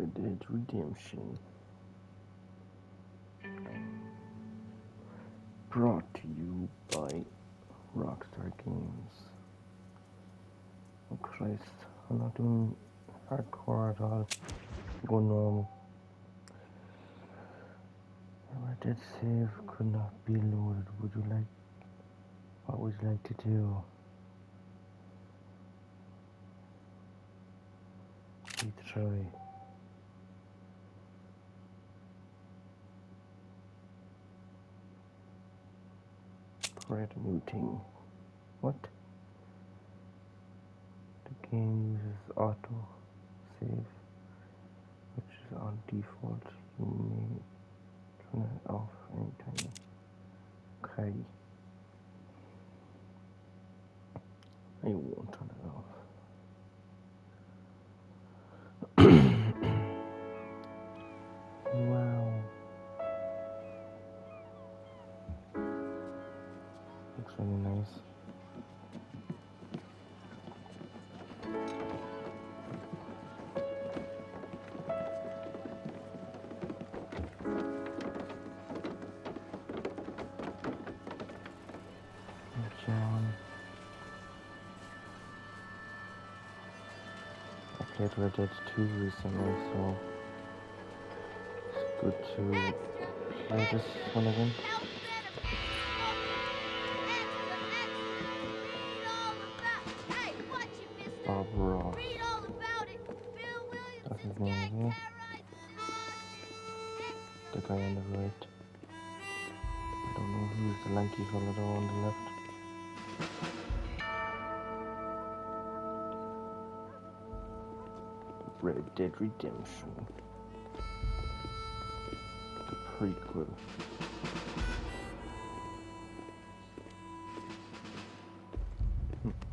Red Dead Redemption. Brought to you by Rockstar Games. Oh Christ, I'm not doing hardcore at all. I'm going normal. Red Dead save could not be loaded. What would you like to do? Retry. Create a new thing. What? The game uses auto save, which is on default. You may turn it off anytime. Okay. I won't turn it off. Wow. Looks really nice. John. I played Red Dead 2 recently, so it's good to play this one again. Bob Ross. That's his name, isn't it? The guy on the right. I don't know who's the lanky fella though on the left. Red Dead Redemption. The prequel.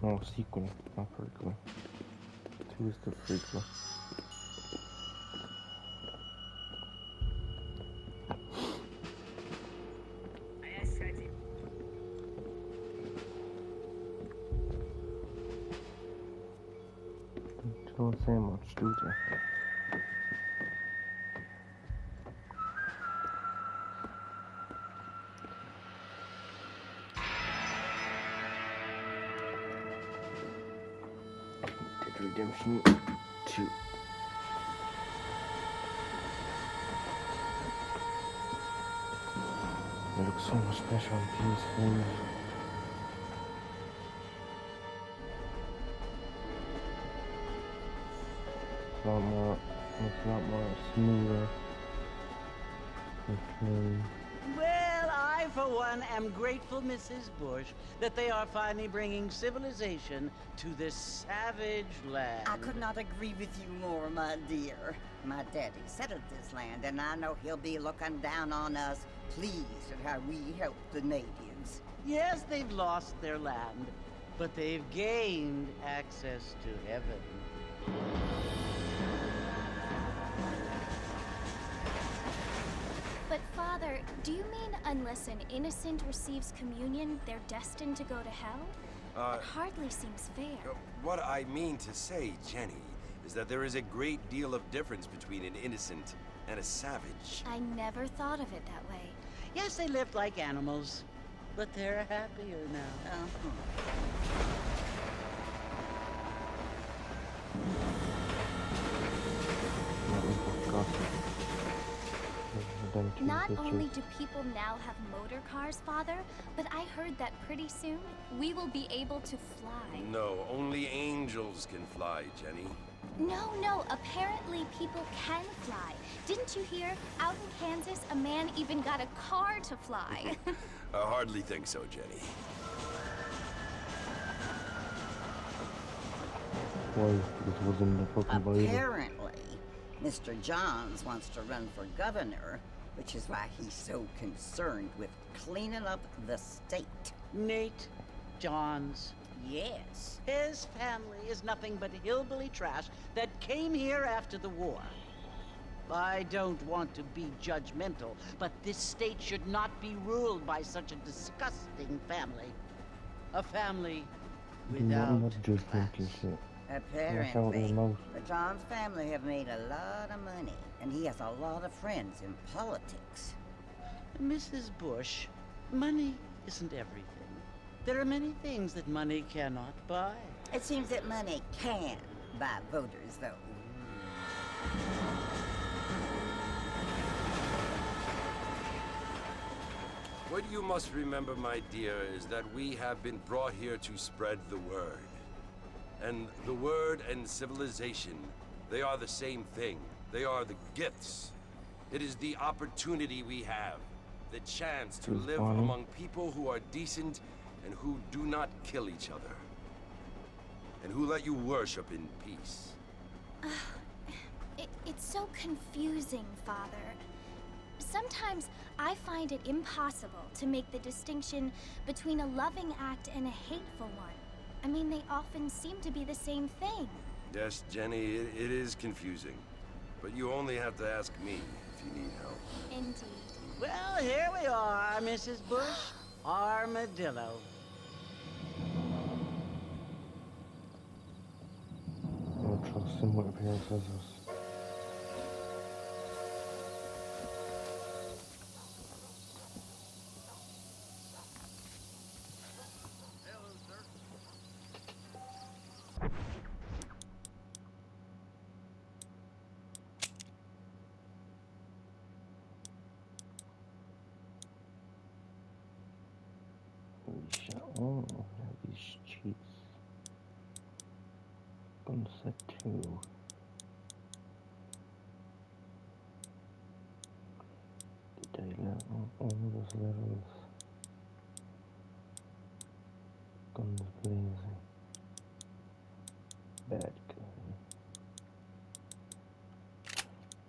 No, sequel, not prequel. 2 is the prequel. Don't say much, do they? Dead Redemption 2. It looks so much better on PS5. It's a lot more smoother. Okay. Well, I, for one, am grateful, Mrs. Bush, that they are finally bringing civilization to this savage land. I could not agree with you more, my dear. My daddy settled this land, and I know he'll be looking down on us, pleased at how we help the natives. Yes, they've lost their land, but they've gained access to heaven. But Father, do you mean unless an innocent receives communion, they're destined to go to hell? That hardly seems fair. What I mean to say, Jenny, is that there is a great deal of difference between an innocent and a savage. I never thought of it that way. Yes, they lived like animals, but they're happier now. Not only do people now have motor cars, Father, but I heard that pretty soon we will be able to fly. No, only angels can fly, Jenny. No, apparently people can fly. Didn't you hear? Out in Kansas, a man even got a car to fly. I hardly think so, Jenny. Why? This was in the fucking Bible. Apparently, Mr. Johns wants to run for governor, which is why he's so concerned with cleaning up the state. Nate Johns. Yes. His family is nothing but hillbilly trash that came here after the war. I don't want to be judgmental, but this state should not be ruled by such a disgusting family. A family without class. Apparently. most. But John's family have made a lot of money, and he has a lot of friends in politics. Mrs. Bush, money isn't everything. There are many things that money cannot buy. It seems that money can buy voters, though. What you must remember, my dear, is that we have been brought here to spread the word. And the word and civilization, they are the same thing. They are the gifts. It is the opportunity we have, the chance to live among people who are decent and who do not kill each other. And who let you worship in peace. It's so confusing, Father. Sometimes I find it impossible to make the distinction between a loving act and a hateful one. I mean, they often seem to be the same thing. Yes, Jenny, it is confusing. But you only have to ask me if you need help. Indeed. Well, here we are, Mrs. Bush. Armadillo. I'll trust in what appears as us. We shall all have these cheats. Gun set 2. Did I level all those levels? Guns blazing. Bad guy.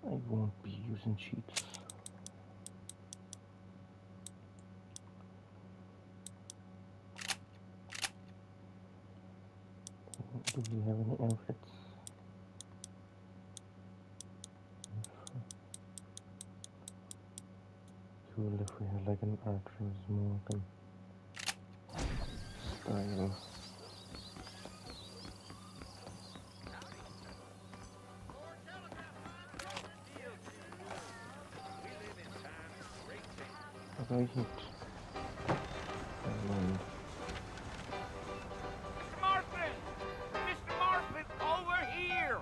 I won't be using cheats. Do we have any outfits? Cool if we had like an archer's Morgan style. What do I hit? And Mr. Marston! Mr. Marston, over here!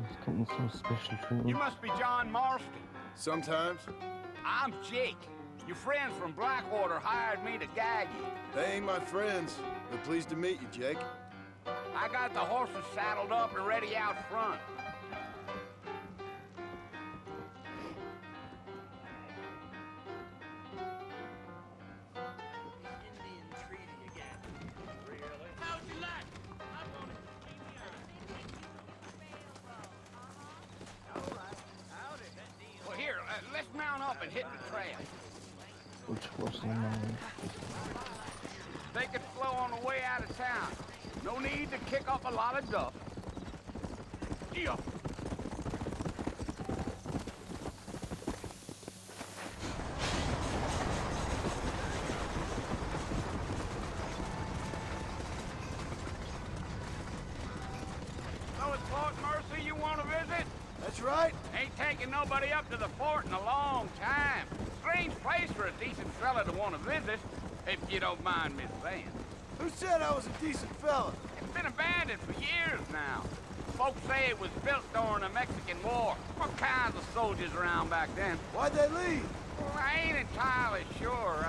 he's getting some special treatment. You must be John Marston. Sometimes. I'm Jake. Your friends from Blackwater hired me to gag you. They ain't my friends. But pleased to meet you, Jake. I got the horses saddled up and ready out front. Well, here, let's mount up and hit the trail. Which horse am I? They could flow on the way out of town. No need to kick up a lot of dust. Yeah. So it's Fort Mercy you want to visit? That's right. Ain't taking nobody up to the fort in a long time. Strange place for a decent fella to want to visit, if you don't mind me saying. Who said I was a decent fella? It's been abandoned for years now. Folks say it was built during the Mexican War. All kinds of soldiers around back then. Why'd they leave? Well, I ain't entirely sure.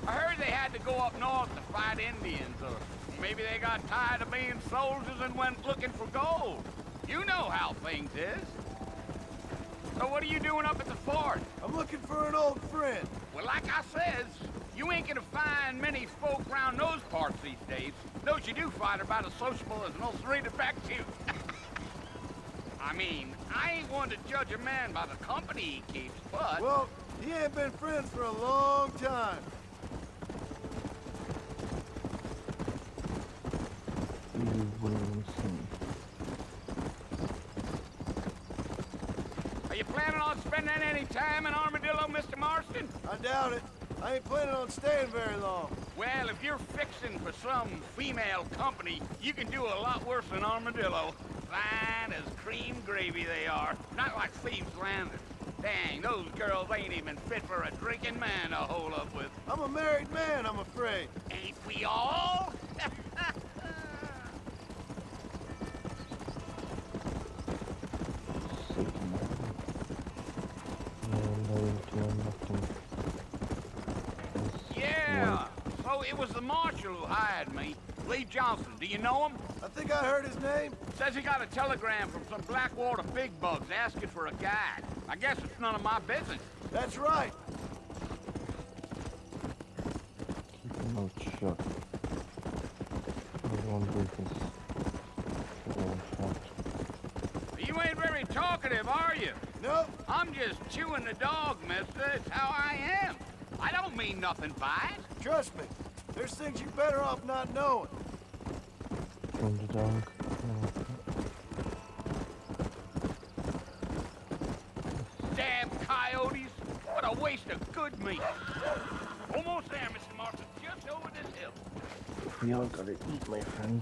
I heard they had to go up north to fight Indians, or maybe they got tired of being soldiers and went looking for gold. You know how things is. So what are you doing up at the fort? I'm looking for an old friend. Well, like I says, you ain't gonna find many folk round those parts these days. Those you do find are about as sociable as an old serrated back tooth. I mean, I ain't one to judge a man by the company he keeps, but... Well, he ain't been friends for a long time. You will see. Are you planning on spending any time in Armadillo, Mr. Marston? I doubt it. I ain't planning on staying very long. Well, if you're fixing for some female company, you can do a lot worse than armadillo. Fine as cream gravy they are. Not like Thieves Landing. Dang, those girls ain't even fit for a drinking man to hole up with. I'm a married man, I'm afraid. Ain't we all? Yeah, so it was the marshal who hired me. Lee Johnson, do you know him? I think I heard his name. Says he got a telegram from some Blackwater big bugs asking for a guide. I guess it's none of my business. That's right. Keep your mouth shut. Everyone business. Everyone shut. You ain't very talkative, are you? Nope. I'm just chewing the dog, mister. It's how I am. I don't mean nothing by it. Trust me. There's things you're better off not knowing. From the dog. Damn coyotes. What a waste of good meat. Almost there, Mr. Martin. Just over this hill. We all gotta eat, my friend.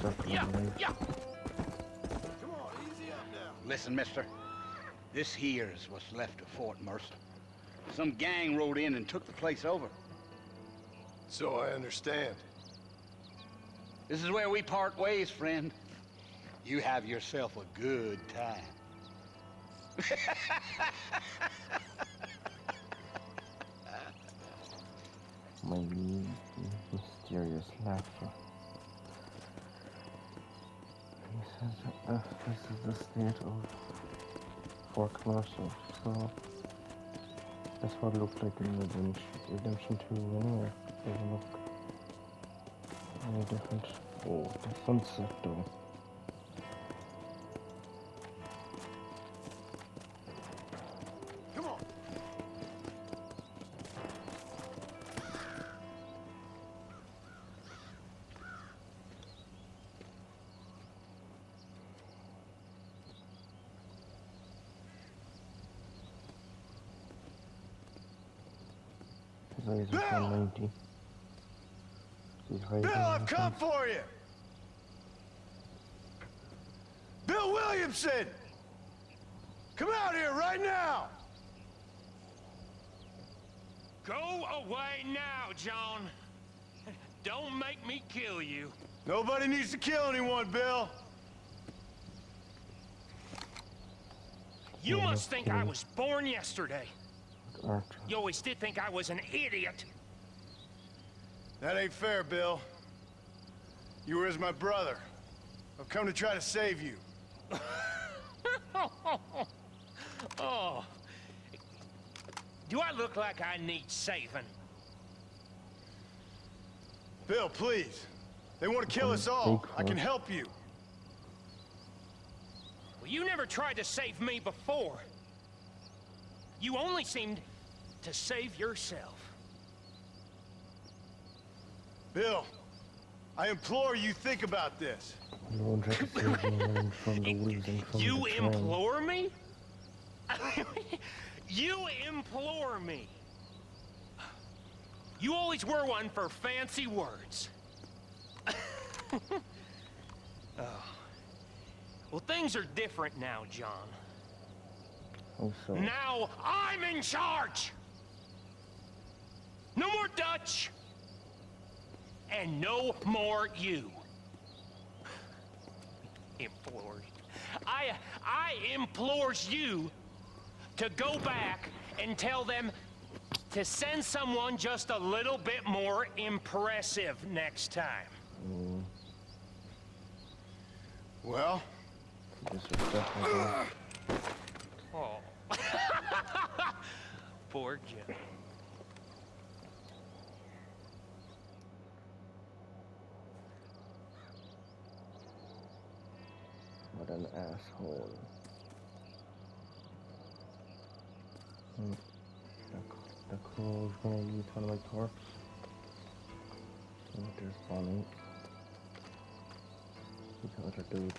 Circle Yeah, right. yeah. Come on, easy up now. Listen, mister. This here is what's left of Fort Mercer. Some gang rode in and took the place over. So I understand. This is where we part ways, friend. You have yourself a good time. My mysterious laughter. He says that this is the state of Fort Mercer, so that's what it looked like in Redemption 2 anyway. It doesn't look any different. Oh, the sunset though. Come on. His eyes are Bill! 190. He's hiding. Bill, I've come for you! Bill Williamson! Come out here right now! Go away now, John. Don't make me kill you. Nobody needs to kill anyone, Bill. You must think I was born yesterday. Archer. You always did think I was an idiot. That ain't fair, Bill. You were as my brother. I've come to try to save you. Oh. Do I look like I need saving? Bill, please. They want to kill us all. I can help you. Well, you never tried to save me before. You only seemed to save yourself. Bill, I implore you think about this. You won't try to save me from the wolves and from You the train. implore me? You implore me. You always were one for fancy words. Oh. Well, things are different now, John. Oh, so. Now I'm in charge! No more Dutch! And no more you. Implores. I implores you to go back and tell them to send someone just a little bit more impressive next time. Well, Disrespectful. Oh. Poor Jim. What an asshole. The crow's gonna eat on my corpse. Oh, there's Bonnie. The other dude.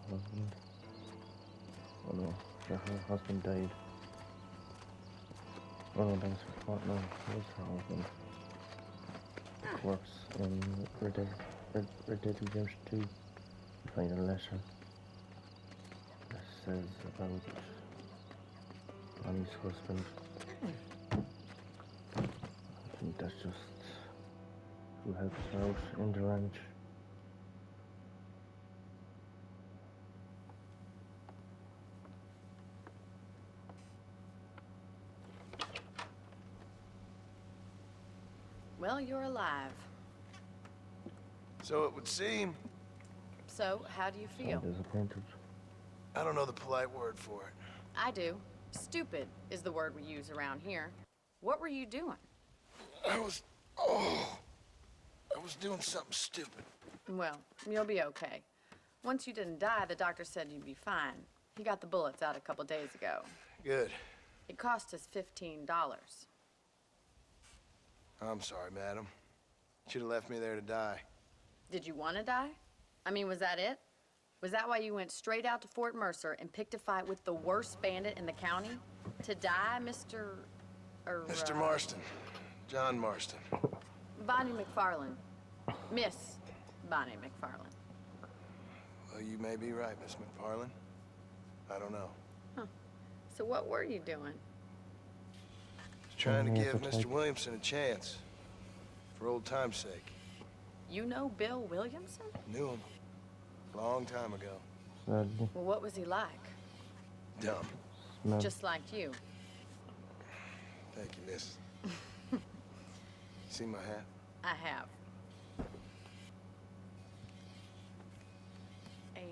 Husband. no, her husband died. Oh no, that's her partner. That was her husband. Of course, in Red Dead Redemption 2, you find a letter that says about Annie's husband. I think that's just who helps her out in the ranch. Well, you're alive. So it would seem. So, how do you feel? So disappointed. I don't know the polite word for it. I do. Stupid is the word we use around here. What were you doing? I was doing something stupid. Well, you'll be okay. Once you didn't die, the doctor said you'd be fine. He got the bullets out a couple days ago. Good. It cost us $15. I'm sorry, madam. Should have left me there to die. Did you want to die? I mean, was that it? Was that why you went straight out to Fort Mercer and picked a fight with the worst bandit in the county? To die, Mr. Mr. Marston. John Marston. Bonnie McFarland. Miss Bonnie McFarland. Well, you may be right, Miss McFarland. I don't know. So what were you doing? Trying to give Mr. Williamson a chance. For old time's sake. You know Bill Williamson? Knew him. Long time ago. Sadly, Well, what was he like? Dumb. smell. Just like you. Thank you, miss. You see my hat? I have. And,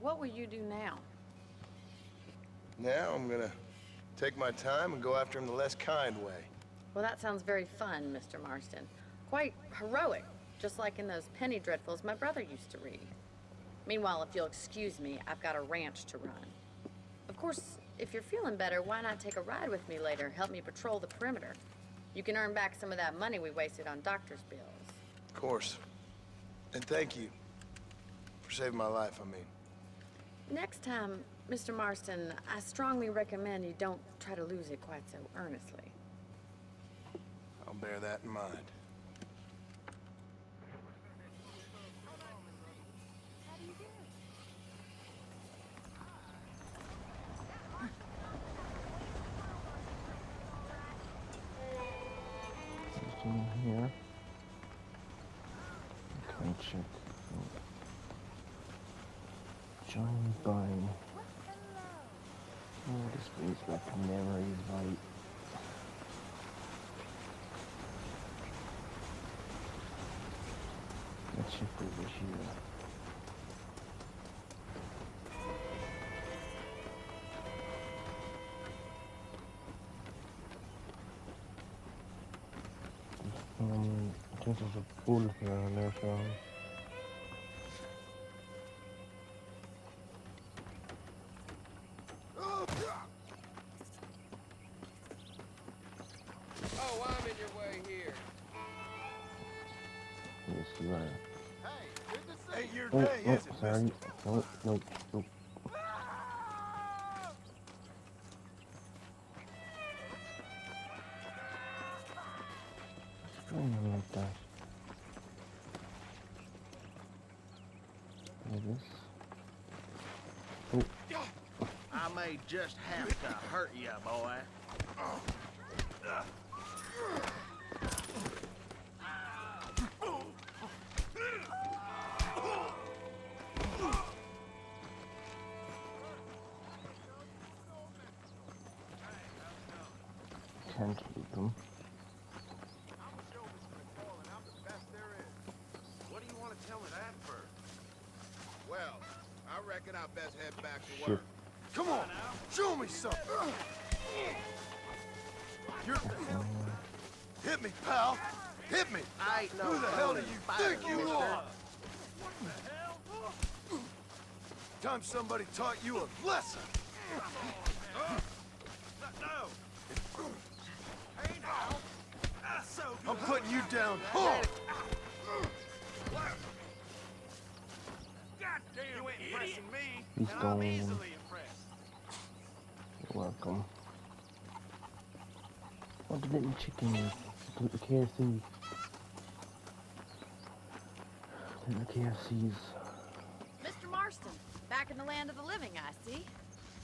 what will you do now? Now I'm gonna take my time and go after him the less kind way. Well, that sounds very fun, Mr. Marston. Quite heroic, just like in those penny dreadfuls my brother used to read. Meanwhile, if you'll excuse me, I've got a ranch to run. Of course, if you're feeling better, why not take a ride with me later? Help me patrol the perimeter. You can earn back some of that money we wasted on doctor's bills. Of course. And thank you for saving my life, I mean. Next time, Mr. Marston, I strongly recommend you don't try to lose it quite so earnestly. I'll bear that in mind. In here. Can I check? John Byrne. Oh, this brings back memories, right? Let's check over here. I think there's a pool around there, so. Oh, I'm in your way here. Yes, you are. Ain't your Oh, day, oh, is it, sorry. mister? No, no, no. What's going on like that? Like this? Oh, I may just have to hurt you, boy. can't keep them. What do you want to tell me that for? Well, I reckon I best head back to Shit. work. Come on, show me something. You're... Hit me, pal. Hit me. I ain't no Who the hell do holy you fighter, think you mister. are? Time somebody taught you a lesson. I'm putting you down hard. You ain't impressing me. He's and I'm going. easily impressed. Welcome. Oh, the little chicken. The KFC. Little KFCs. Mr. Marston, back in the land of the living, I see.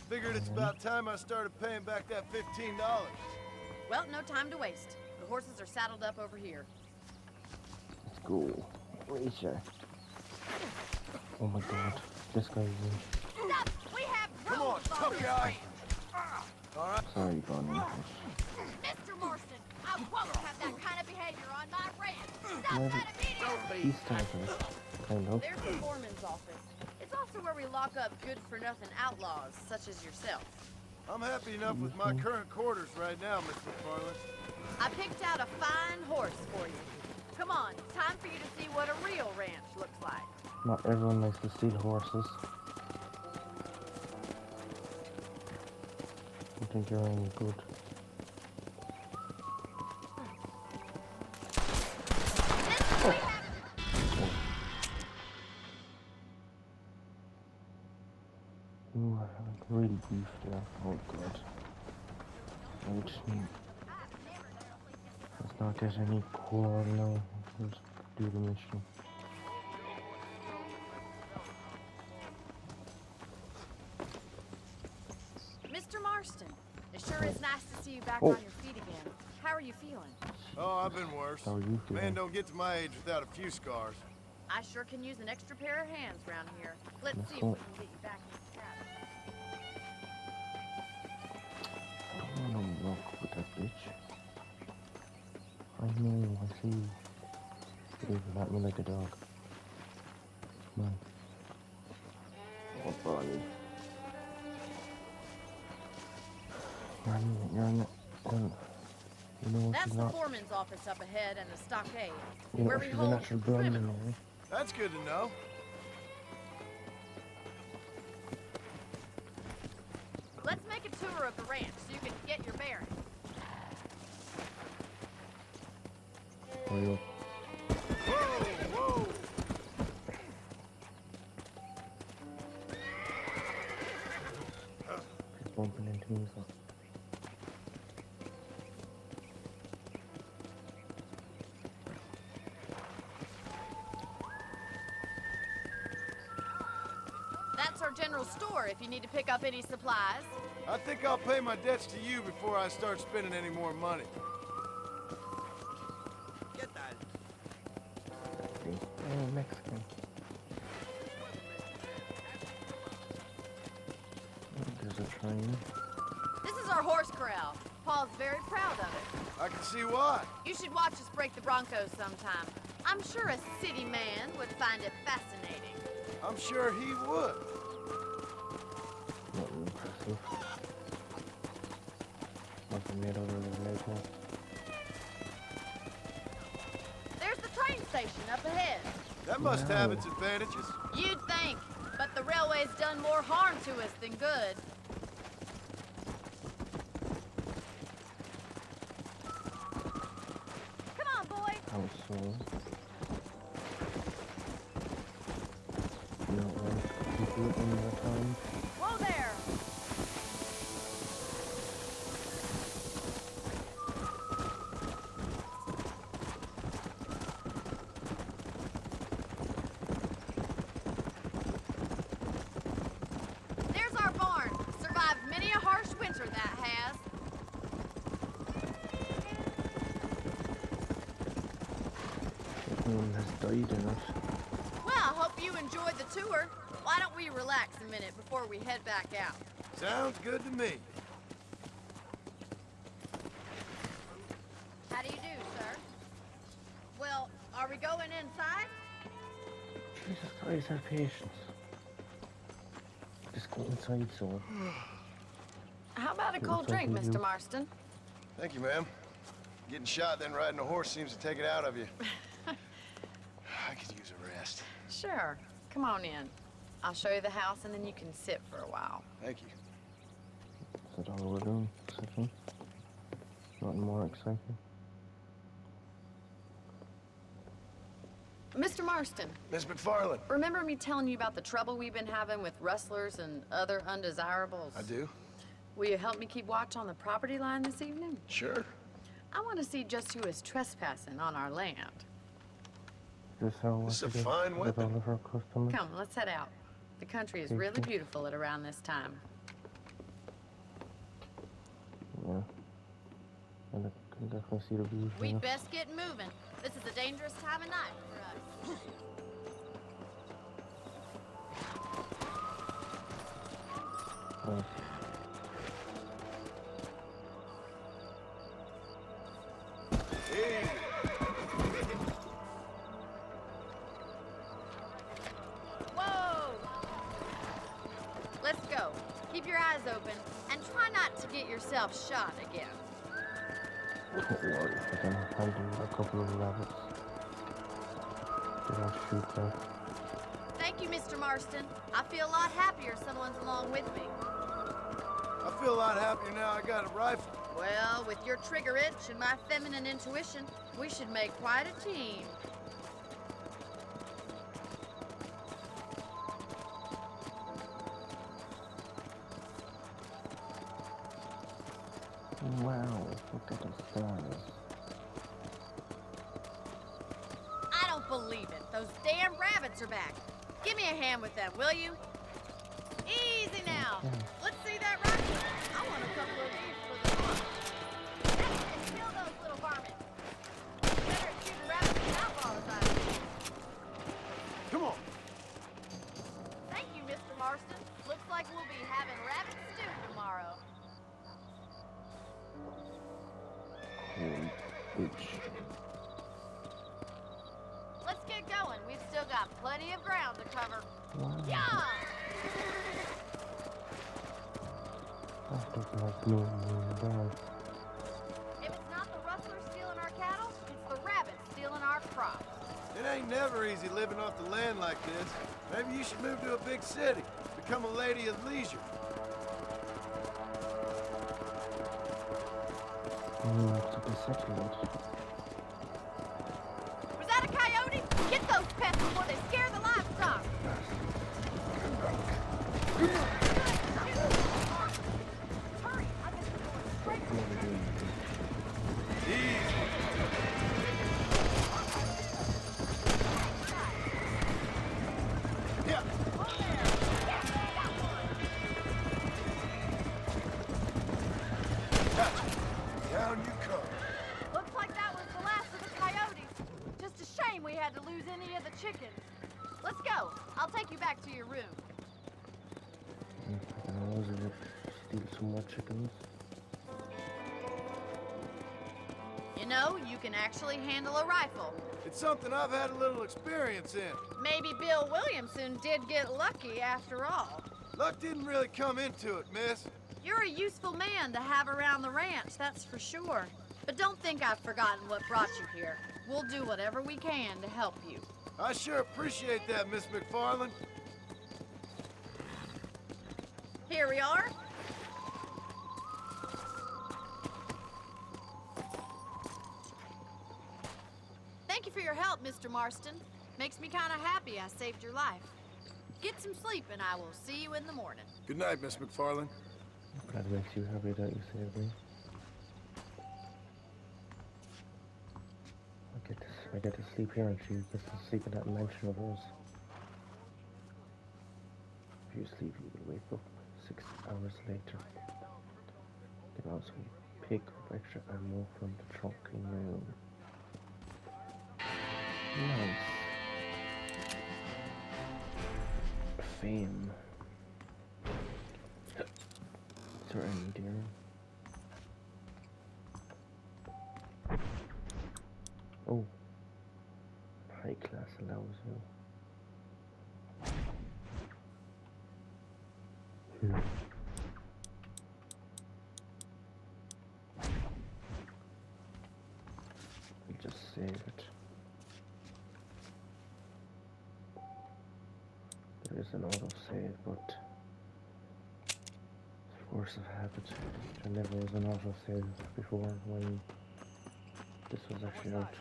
Figured it's about time I started paying back that $15. Well, no time to waste. The horses are saddled up over here. Let's go. Racer. Oh my god. This guy's in. Stop! We have Come on, rules tough this guy. ranch. Sorry, Gone. Mr. Marston, I won't have that kind of behavior on my ranch. Stop that immediately! He's starting. Kind of. There's the foreman's office. It's also where we lock up good-for-nothing outlaws, such as yourself. I'm happy enough with my current quarters right now, Miss McFarland. I picked out a fine horse for you. Come on, time for you to see what a real ranch looks like. Not everyone likes to steal horses. I think you're any good. Ooh, I'm really beef there. Oh god. I just need... Let's not get any core now. Let's do the mission. Mr. Marston, it sure is nice to see you back Oh. on your feet again. How are you feeling? Oh, I've been worse. How are you feeling? Man don't get to my age without a few scars. I sure can use an extra pair of hands around here. Let's see if go. we can get you back in the saddle. I don't wanna walk with that bitch. I know, I see. Leave that me like a dog. Come on. Oh, buddy. You're in it. You know That's she's the not. foreman's office up ahead and the stockade, You know where we she's a hold natural gun, you criminals. know. That's good to know. Let's make a tour of the ranch so you can get your bearings. Where you? Whoa, whoa. She's bumping into me, so. That's our general store if you need to pick up any supplies. I think I'll pay my debts to you before I start spending any more money. Oh, Mexican. There's a train. This is our horse corral. Paul's very proud of it. I can see why. You should watch us break the Broncos sometime. I'm sure a city man would find it fascinating. I'm sure he would. Not impressive. Nothing made over the local. There's the train station up ahead. That must have Wow. its advantages. You'd think, but the railway's done more harm to us than good. Come on, boy. How so? You know what? You do it one more time. Whoa there. There's our barn. Survived many a harsh winter, that has. Everyone has died in it. Well, I hope you enjoyed the tour. Why don't we relax a minute before we head back out? Sounds good to me. How do you do, sir? Well, are we going inside? Jesus Christ, have patience. Just go inside, so. How about a It cold looks like drink, we Mr. do. Marston? Thank you, ma'am. Getting shot then riding a horse seems to take it out of you. I could use a rest. Sure. Come on in. I'll show you the house and then you can sit for a while. Thank you. Is that all we're doing? Sitting? Nothing more exciting. Mr. Marston, Miss McFarland. remember me telling you about the trouble we've been having with rustlers and other undesirables? I do. Will you help me keep watch on the property line this evening? Sure. I want to see just who is trespassing on our land. This how This is I a do fine with all weapon. of our customers. Come, let's head out. The country is really beautiful at around this time. Yeah. And I can definitely see the views. We'd best get moving. This is a dangerous time of night for us. Nice. Hey. Whoa! Let's go. Keep your eyes open and try not to get yourself shot again. Don't worry, I can handle a couple of rabbits. They don't shoot them. Thank you, Mr. Marston. I feel a lot happier someone's along with me. I feel a lot happier now I got a rifle. Well, with your trigger itch and my feminine intuition, we should make quite a team. Wow, look at the stars. I don't believe it. Those damn rabbits are back. Give me a hand with them, will you? Easy now. Let's see that rifle. I want a couple of these for the book. And kill those little varmints. Better at shooting rabbits than outlaws, I think. Come on. Thank you, Mr. Marston. Looks like we'll be having rabbit stew tomorrow. Holy bitch. Let's get going. We've still got plenty of ground to cover. Wow. Yeah! That looks like me down. If it's not the rustlers stealing our cattle, it's the rabbits stealing our crops. It ain't never easy living off the land like this. Maybe you should move to a big city. Become a lady of leisure. To be settlement. Was that a coyote? Get those pests before they scare the livestock. Hurry, I bet you're going straight for the Easy. Yeah. Gotcha. Down you come. Looks like that was the last of the coyotes. Just a shame we had to lose any of the chickens. Let's go. I'll take you back to your room. I can always steal some more chickens. You know, you can actually handle a rifle. It's something I've had a little experience in. Maybe Bill Williamson did get lucky after all. Luck didn't really come into it, miss. You're a useful man to have around the ranch, that's for sure. But don't think I've forgotten what brought you here. We'll do whatever we can to help you. I sure appreciate that, Miss McFarland. Here we are. Thank you for your help, Mr. Marston. Makes me kind of happy I saved your life. Get some sleep and I will see you in the morning. Good night, Miss McFarland. That makes you happy that you saved me. I get to sleep here and she gets to sleep in that mansion of hers. If you sleep, you will wake up 6 hours later. You can also pick up extra ammo from the trunk in your room. Nice. Fame. Is there any deer? Oh. High class allows you. Yeah. We'll just save it. There is an autosave, but it's force of habit. There never was an autosave before when this was actually out.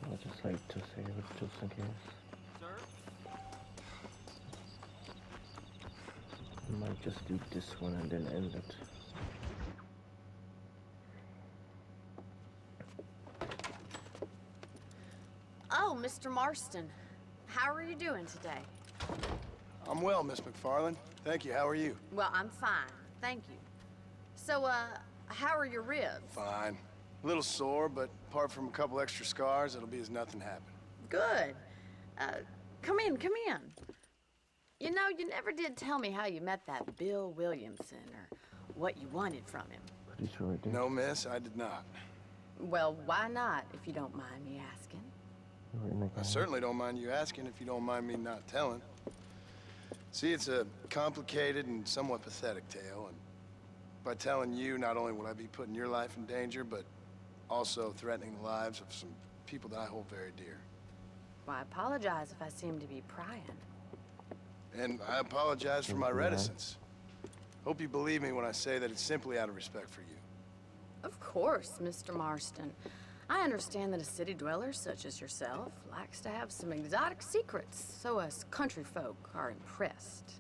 I just like to save it just in case. It might just do this one and then end it. Oh, Mr. Marston. How are you doing today? I'm well, Miss McFarland. Thank you. How are you? Well, I'm fine. Thank you. So, how are your ribs? Fine. A little sore, but apart from a couple extra scars, it'll be as nothing happened. Good. Come in, come in. You know, you never did tell me how you met that Bill Williamson or what you wanted from him. Pretty sure I did. No, miss, I did not. Well, why not, if you don't mind me asking? I certainly don't mind you asking if you don't mind me not telling. See, it's a complicated and somewhat pathetic tale, and by telling you, not only will I be putting your life in danger, but also threatening the lives of some people that I hold very dear. Well, I apologize if I seem to be prying. And I apologize for my reticence. Hope you believe me when I say that it's simply out of respect for you. Of course, Mr. Marston. I understand that a city dweller such as yourself likes to have some exotic secrets, so us country folk are impressed.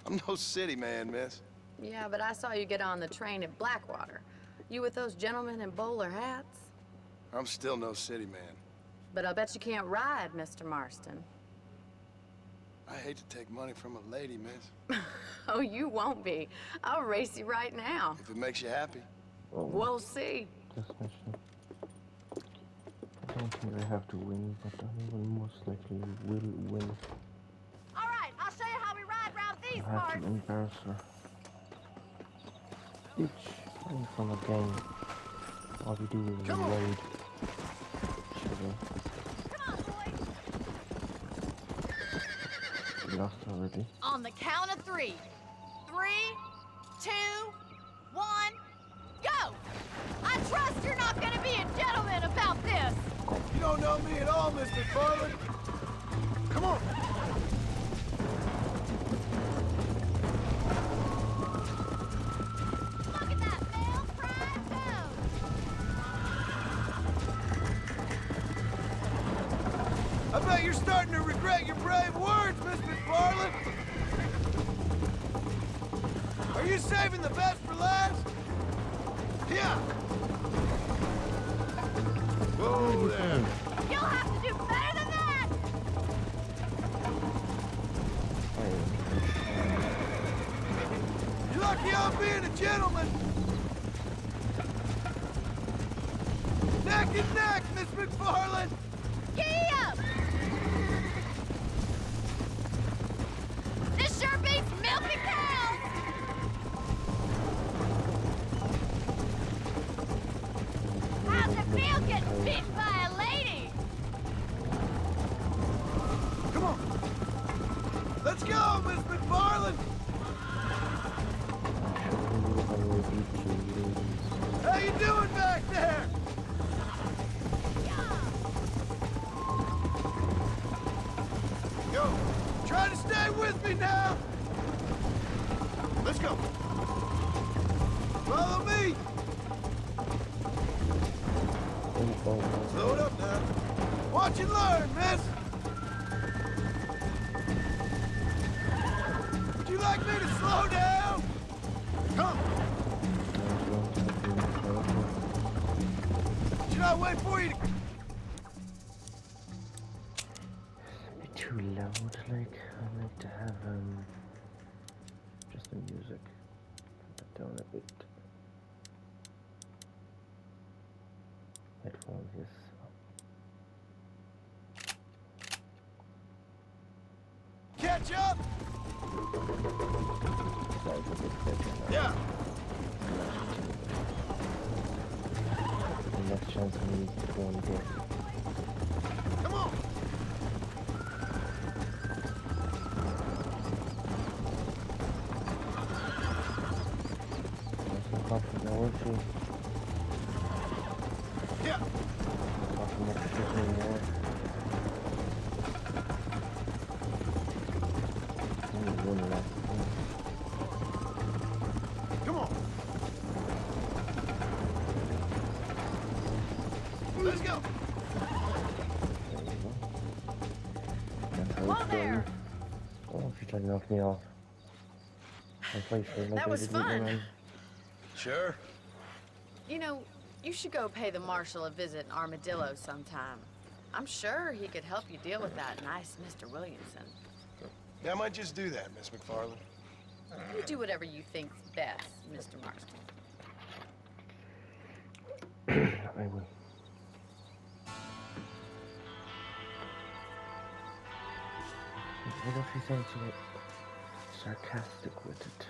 I'm no city man, miss. Yeah, but I saw you get on the train at Blackwater. You with those gentlemen in bowler hats? I'm still no city man. But I bet you can't ride, Mr. Marston. I hate to take money from a lady, miss. Oh, you won't be. I'll race you right now. If it makes you happy. We'll see. Just mention. I don't think I have to win, but I will most likely will win. All right, I'll show you how we ride around these I have parts. to embarrass her. Bitch, I'm from a game. All we do is raid. Sugar. Come on, boys. We lost already. On the count of 3. 3, 2, 1, go! I trust you're not gonna be a gentleman about this. You don't know me at all, Mr. McFarland. Come on. Look at that male pride nose. I bet you're starting to regret your brave words, Miss McFarland. Are you saving the best for last? Yeah. Whoa there. You'll have to do better than that. You're lucky I'm being a gentleman. Neck and neck, Miss McFarland. Giddy up! This sure beats milking cows. How's it feel getting beaten by a lady? Come on. Let's go, Miss McFarland. How you doing back there? Yo, try to stay with me now. Let's go. Follow me. Slow it up now. Watch and learn, miss. Would you like me to slow down? Come. Should I wait for you to... Too loud, like I like to have just the music. Put that down a bit. Headphones, yes. Catch up! That is a bit better now. Yeah. The next chance I need to go and get. Come on! Coffee now, won't you? Yeah. Coffee next to me anymore. Only one left. Come on. Let's go. There you go. That's how Whoa it's there. done. Oh, if you try to knock me off. place like That I was did with fun. them. Sure. You know, you should go pay the marshal a visit in Armadillo sometime. I'm sure he could help you deal with that nice Mr. Williamson. Yeah, I might just do that, Miss McFarland. You do whatever you think's best, Mr. Marston. I will. What if he sounds so sarcastic with it?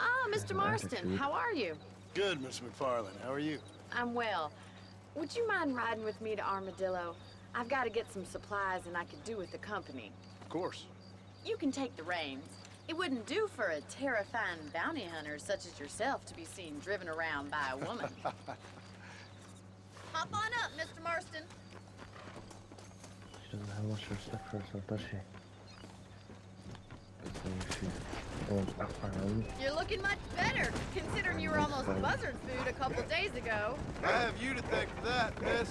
Ah, Mr. an Marston, attitude. how are you? Good, Miss McFarland. How are you? I'm well. Would you mind riding with me to Armadillo? I've got to get some supplies and I could do with the company. Of course. You can take the reins. It wouldn't do for a terrifying bounty hunter such as yourself to be seen driven around by a woman. Hop on up, Mr. Marston. She doesn't have much respect for herself, does she? So she goes up around. You're looking much better, considering you were almost buzzard food a couple days ago. I have you to thank for that, miss.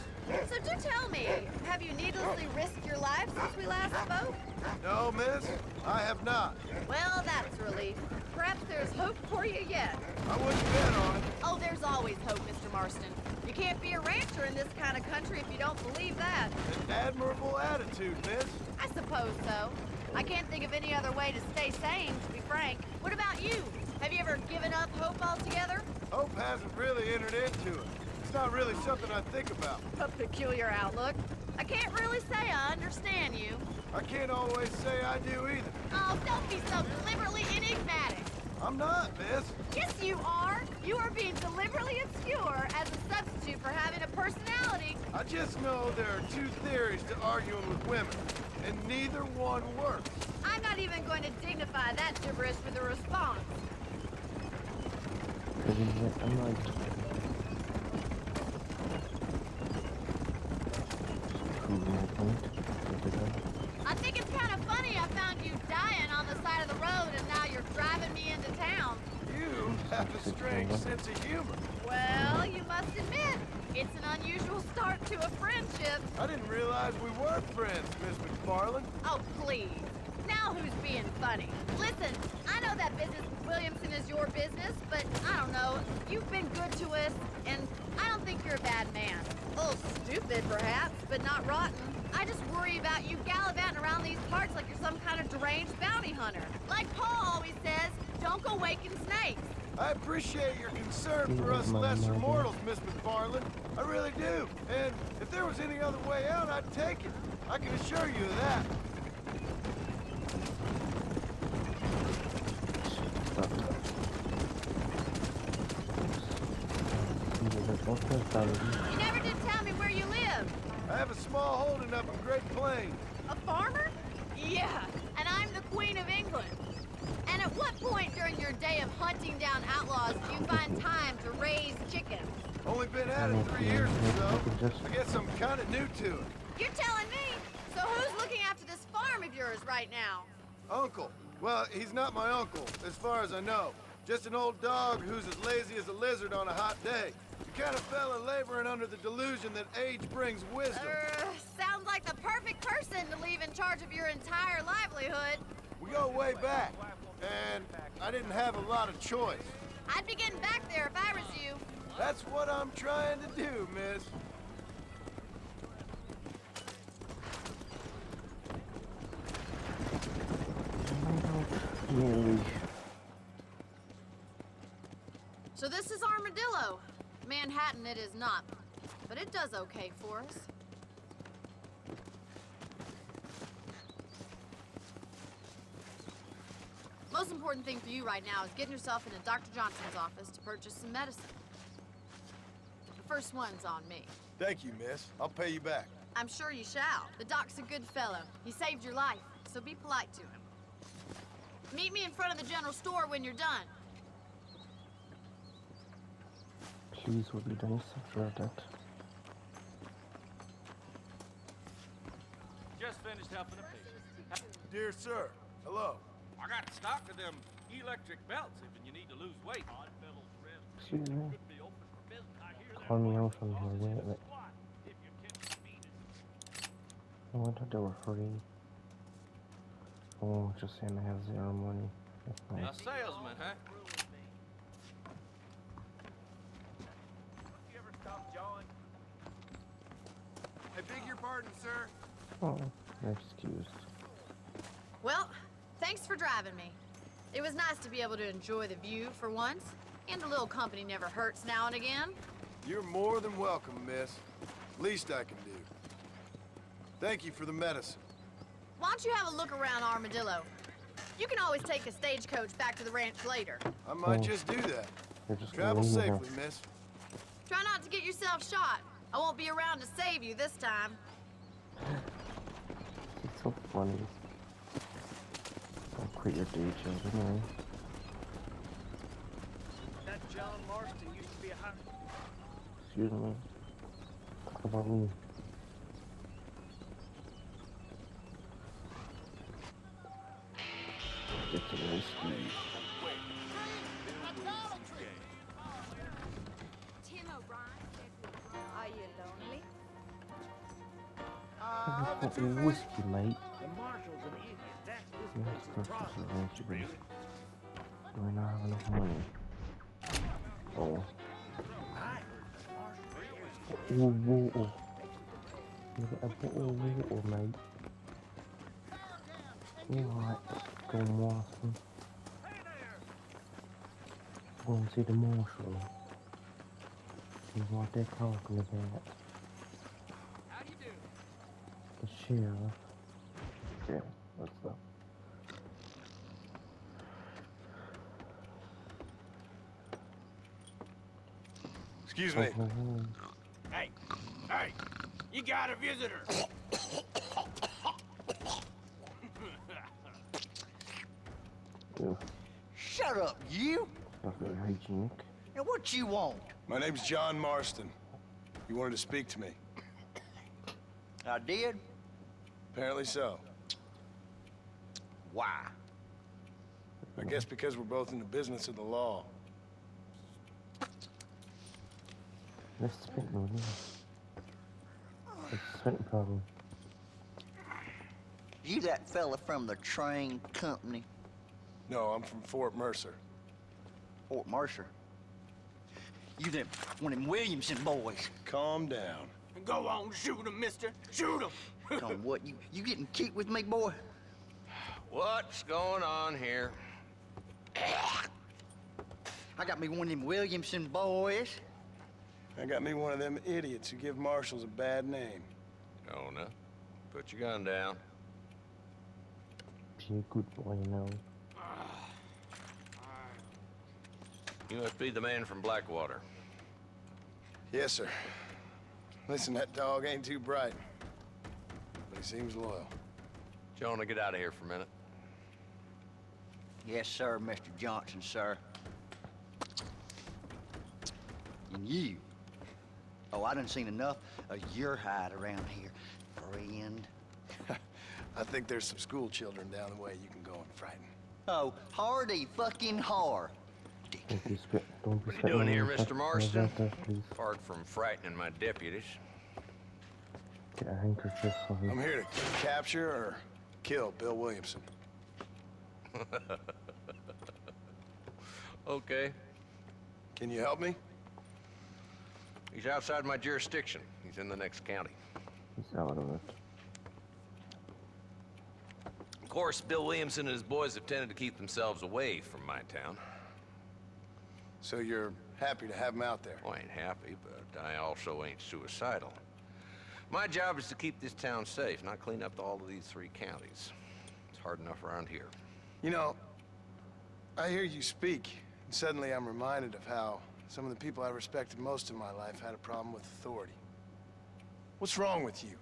So do tell me, have you needlessly risked your life since we last spoke? No, miss, I have not. Well, that's a relief. Perhaps there's hope for you yet. I wouldn't bet on it. Oh, there's always hope, Mr. Marston. You can't be a rancher in this kind of country if you don't believe that. An admirable attitude, miss. I suppose so. I can't think of any other way to stay sane, to be frank. What about you? Have you ever given up hope altogether? Hope hasn't really entered into it. It's not really something I think about. A peculiar outlook. I can't really say I understand you. I can't always say I do either. Oh, don't be so deliberately enigmatic. I'm not, miss. Yes, you are. You are being deliberately obscure as a substitute for having a personality. I just know there are two theories to arguing with women, and neither one works. I'm not even going to dignify that gibberish with a response. I'm like... Proving my point. I think it's kind of funny I found you dying on the side of the road and now you're driving me into town. You have a strange sense of humor. Well, you must admit, it's an unusual start to a friendship. I didn't realize we were friends, Miss McFarland. Oh, please. Now who's being funny? Listen, I know that business with Williamson is your business, but I don't know. You've been good to us, and I don't think you're a bad man. A little stupid, perhaps, but not rotten. I just worry about you gallivanting around these parts like you're some kind of deranged bounty hunter. Like Paul always says, don't go waking snakes. I appreciate your concern for us lesser mortals, Miss McFarland. I really do. And if there was any other way out, I'd take it. I can assure you of that. You never did tell me where you live. I have a small holding up in Great Plains. A farmer? Yeah, and I'm the Queen of England. And at what point during your day of hunting down outlaws do you find time to raise chickens? Only been at it 3 years or so. I guess I'm kind of new to it. You're telling me? So who's looking after this farm of yours right now? Uncle. Well, he's not my uncle, as far as I know. Just an old dog who's as lazy as a lizard on a hot day. The kind of fella laboring under the delusion that age brings wisdom. Sounds like the perfect person to leave in charge of your entire livelihood. We go way back, and I didn't have a lot of choice. I'd be getting back there if I was you. That's what I'm trying to do, miss. Nearly. So this is Armadillo. Manhattan it is not, but it does okay for us. Most important thing for you right now is getting yourself into Dr. Johnson's office to purchase some medicine. The first one's on me. Thank you, miss. I'll pay you back. I'm sure you shall. The doc's a good fellow. He saved your life, so be polite to him. Meet me in front of the general store when you're done. Please would be nice for that. Just finished helping a patient. Dear sir, hello. I got stock of them electric belts if you need to lose weight. Excuse me. Call me out on your way. I wonder they were hurrying. Oh, just saying I have 0 money. That's A nice. salesman, huh? You ever stop jawing? I beg your pardon, sir. Oh, you're excused. Well, thanks for driving me. It was nice to be able to enjoy the view for once, and a little company never hurts now and again. You're more than welcome, miss. Least I can do. Thank you for the medicine. Why don't you have a look around Armadillo? You can always take a stagecoach back to the ranch later. I might just do that. You're just Travel gonna leave her. safely, miss. Try not to get yourself shot. I won't be around to save you this time. It's so funny. Don't quit your day job anyway. That John Marston used to be a high... Excuse me. Talk about me. Get to the whiskey. Tim O'Brien said are you lonely? Whiskey, mate. The marshal's an idiot. That's this Yeah, place's stuff problem. is ranch, but do I not have enough money? Oh. Whoa, whoa, whoa. Look at that bottle of water, mate. Alright, go and wash them. Go and see the marshal. See what they're talking about. How do you do? The sheriff. Okay, let's go. Excuse me. Hey, hey, you got a visitor. Ew, Shut up, you! not very hygienic. Now what you want? My name's John Marston. You wanted to speak to me? I did? Apparently so. Why? I guess because we're both in the business of the law. Let's spit no, yeah. It's a spitting problem. You that fella from the train company, No, I'm from Fort Mercer. Fort Mercer? You them one of them Williamson boys. Calm down. Go on, shoot him, mister. Shoot him. Come what, you getting cute with me, boy? What's going on here? I got me one of them Williamson boys. I got me one of them idiots who give marshals a bad name. Jonah, put your gun down. Be a good boy, you know. You must be the man from Blackwater. Yes, sir. Listen, that dog ain't too bright, but he seems loyal. Jonah, get out of here for a minute. Yes, sir, Mr. Johnson, sir. And you. Oh, I done seen enough of your hide around here, friend. I think there's some school children down the way you can go and frighten. Oh, hardy fucking har. Don't be spit. Don't be What are you spitting doing on here, me. Mr. Marston? Please. Apart from frightening my deputies. Get a handkerchief for I'm me. here to capture or kill Bill Williamson. Okay. Can you help me? He's outside my jurisdiction. He's in the next county. He's out of it. Of course, Bill Williamson and his boys have tended to keep themselves away from my town. So you're happy to have him out there? Well, I ain't happy, but I also ain't suicidal. My job is to keep this town safe, not clean up all of these 3 counties. It's hard enough around here. You know, I hear you speak, and suddenly I'm reminded of how some of the people I respected most in my life had a problem with authority. What's wrong with you?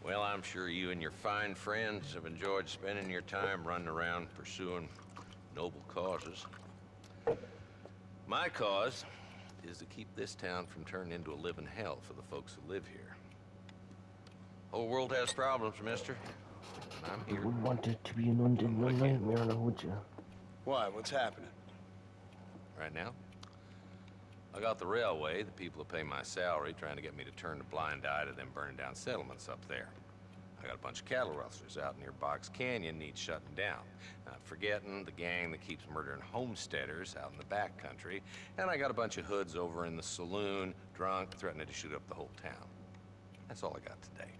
Well, I'm sure you and your fine friends have enjoyed spending your time running around pursuing noble causes. My cause is to keep this town from turning into a living hell for the folks who live here. Whole world has problems, mister. And I'm You here. wouldn't want it to be an undead nightmare, now would you? Why? What's happening? Right now, I got the railway, the people who pay my salary, trying to get me to turn a blind eye to them burning down settlements up there. I I got a bunch of cattle rustlers out near Box Canyon needs shutting down. Not forgetting the gang that keeps murdering homesteaders out in the back country. And I got a bunch of hoods over in the saloon, drunk, threatening to shoot up the whole town. That's all I got today.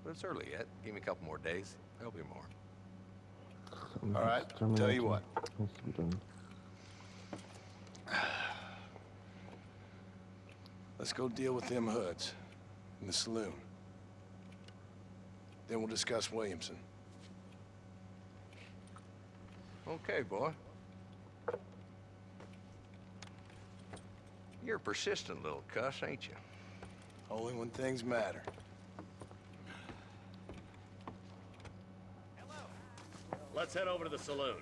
But it's early yet. Give me a couple more days. There'll be more. All right, tell you what. Needs to be done. Let's go deal with them hoods in the saloon. Then we'll discuss Williamson. Okay, boy. You're a persistent little cuss, ain't you? Only when things matter. Let's head over to the saloon.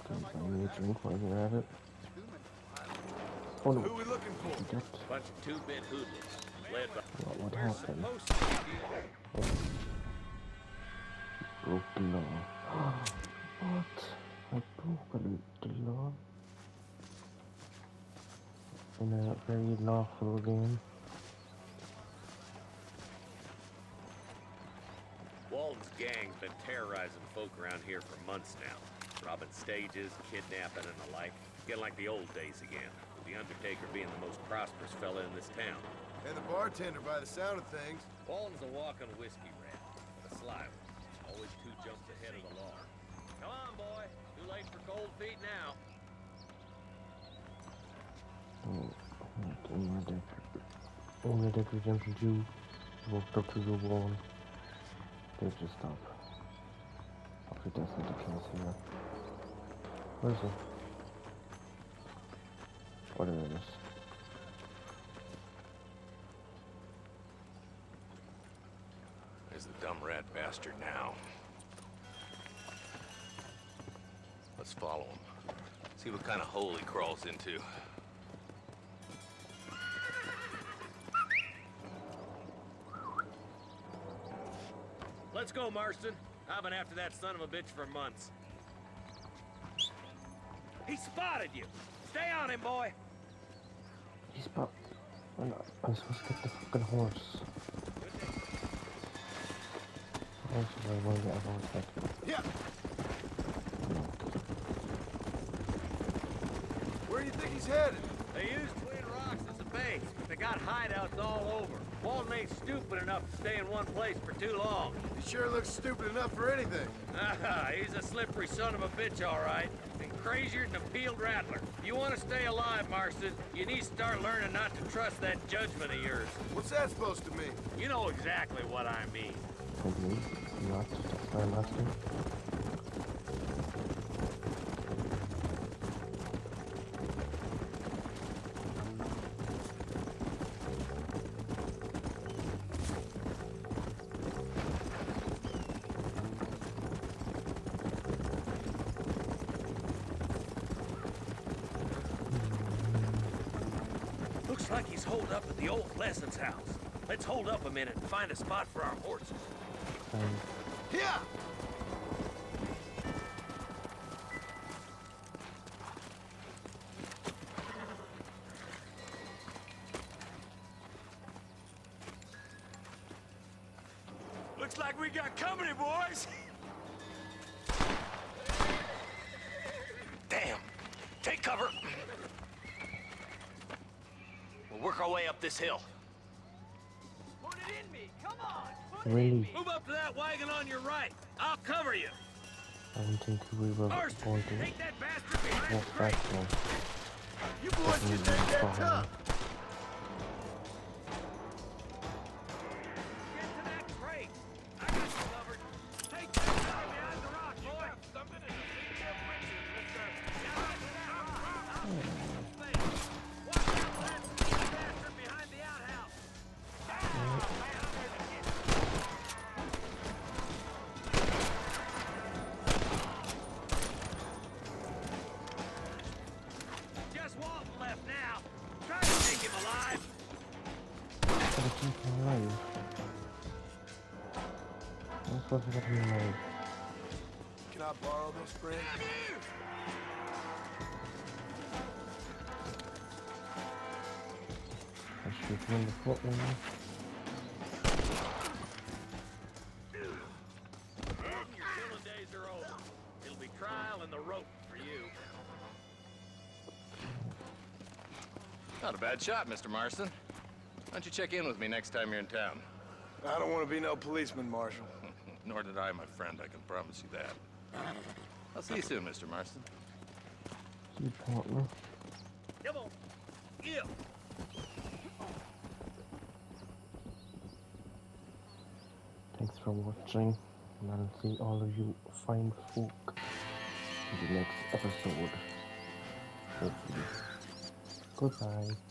I need a drink while you're at it. Oh no. Who are we looking for? Bunch of two-bit hoodlums, led by... What We're happened? supposed to be... Broke the law. What? I broke the law? In a very lawful game. Walton's gang's been terrorizing folk around here for months now. Robbing stages, kidnapping, and the like. Getting like the old days again. With the Undertaker being the most prosperous fella in this town. And the bartender, by the sound of things. Walton's a walking whiskey rat. A sly one. Always 2 jumps ahead of the law. Come on, boy. Too late for cold feet now. In Red Dead Redemption 2, walked up to the wall. They just stop. Okay, that's not the case here. Where is it? What is this? There's the dumb rat bastard now. Let's follow him. See what kind of hole he crawls into. Let's go, Marston. I've been after that son of a bitch for months. He spotted you. Stay on him, boy. He's about... I'm supposed to get the fucking horse. I want to get a horse back. Yeah. Where do you think he's headed? They used Twin Rocks as a base, but they got hideouts all over. Walton ain't stupid enough to stay in one place for too long. He sure looks stupid enough for anything. He's a slippery son of a bitch, all right. And crazier than a peeled rattler. If you want to stay alive, Marston, you need to start learning not to trust that judgment of yours. What's that supposed to mean? You know exactly what I mean. Probably not. That's why I'm asking. Looks like he's holed up at the old Lesson's house. Let's hold up a minute and find a spot for our horses. Yeah! Looks like we got company, boys. Damn! Take cover! We'll work our way up this hill. Put it in me. Come on. Really? Move up to that wagon on your right. I'll cover you. I don't think we were going to Take that bastard behind walk the back crate. now. You boys just ain't that tough. Get to that crate. I got you covered. Take that guy behind the rock, boy. Something in the Watch out for that bastard behind the outhouse. Just Walton left now. Try to take him alive. Gotta keep him alive. I'm supposed to get him alive. Can I borrow this friend? I Shoot him in the foot, maybe. Your killing days are over. It'll be trial and the rope for you. Not a bad shot, Mr. Marston. Why don't you check in with me next time you're in town? I don't want to be no policeman, Marshal. Nor did I, my friend. I can promise you that. I'll see you soon, Mr. Marston. See you, partner. Come on. Yeah. Thanks for watching, and I'll see all of you fine folk in the next episode. Hopefully. Goodbye.